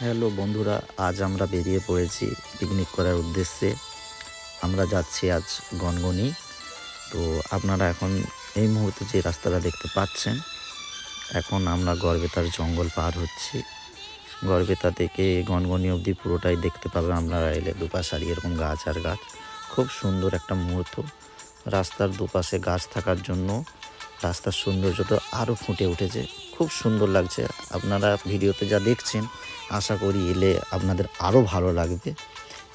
Hello বন্ধুরা, আজ আমরা বেরিয়ে পড়েছি পিকনিক করার উদ্দেশ্যে। আমরা যাচ্ছি আজ গনগনি। তো আপনারা এখন এই মুহূর্তে যে রাস্তাটা দেখতে পাচ্ছেন, এখন আমরা গড়বেতার জঙ্গল পার হচ্ছি। গড়বেতা থেকে গনগনি অবধি পুরোটাই দেখতে পাবে আপনারা এলে। দুপাশে এরকম গাছ আর গাছ, খুব সুন্দর একটা মুহূর্ত। রাস্তার দুপাশে গাছ থাকার জন্য রাস্তার সৌন্দর্যটা আরও ফুটে উঠেছে, খুব সুন্দর লাগছে। আপনারা ভিডিওতে যা দেখছেন, আশা করি এলে আপনাদের আরও ভালো লাগবে।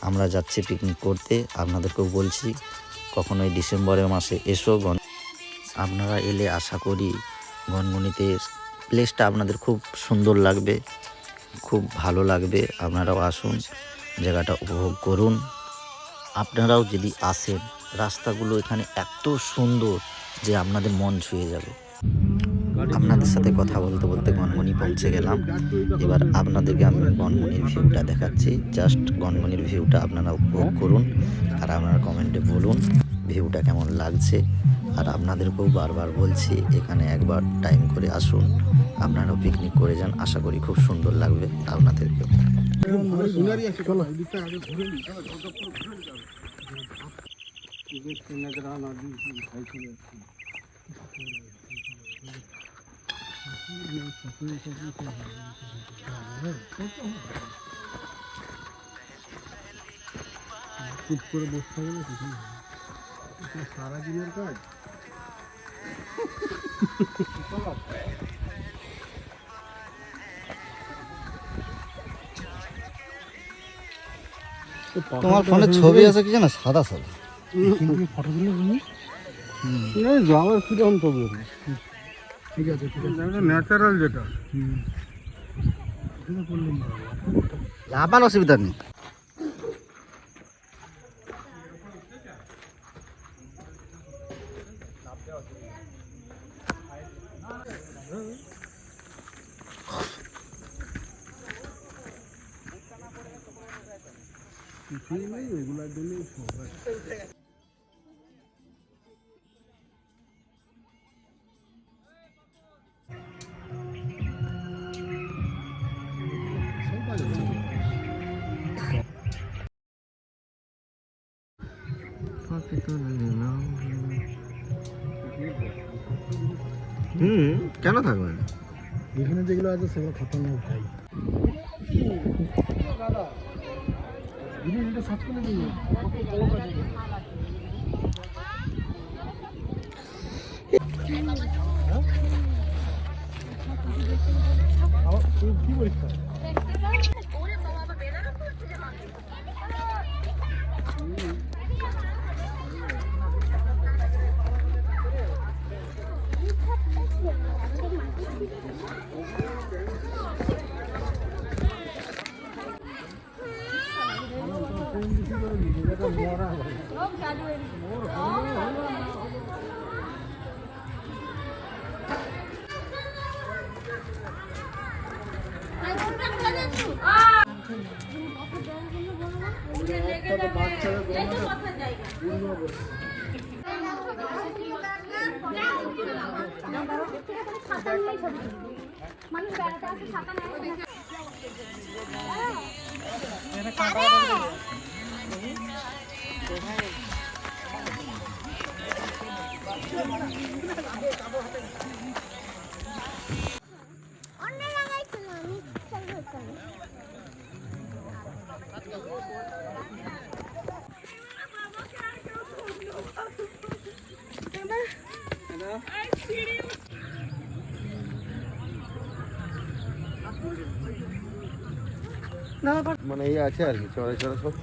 আমরা যাচ্ছি পিকনিক করতে, আপনাদেরকেও বলছি কখনো এই ডিসেম্বরের মাসে এসো। আপনারা এলে আশা করি গনগনিতে প্লেসটা আপনাদের খুব সুন্দর লাগবে, খুব ভালো লাগবে। আপনারাও আসুন, জায়গাটা উপভোগ করুন। আপনারাও যদি আসেন, রাস্তাগুলো এখানে এত সুন্দর যে আপনাদের মন ছুঁয়ে যাবে। আপনাদের সাথে কথা বলতে বলতে গনগনি পৌঁছে গেলাম। এবার আপনাদেরকে আমি গনগনির ভিউটা দেখাচ্ছি। জাস্ট গনগনির ভিউটা আপনারা উপভোগ করুন, আর আপনারা কমেন্টে বলুন ভিউটা কেমন লাগছে। আর আপনাদেরকেও বারবার বলছি, এখানে একবার টাইম করে আসুন, আপনারাও পিকনিক করে যান। আশা করি খুব সুন্দর লাগবে আপনাদেরকেও। করে বসতে হবে না, কিছু সারা দিনের কাজ। তোমার ফোনে ছবি আছে কি জানো, সাদা সাদা ফটো তুলে যাওয়ার কিরকম ছবি? ঠিক আছে, ঠিক আছে, ন্যাচারাল যেটা আবার অসুবিধা নেই। কিছুই নেই, ওইগুলোর জন্যই সবাই। কেন থাকবে না? এখানে যেগুলো আছে সেগুলো খতরনাক ভাই। সার্চ করে দিই কি পরীক্ষা? মানুষ বেড়াতে আসে, ছাতা নেয়। মানে এই আছে আর কি, চড়া চড়া সব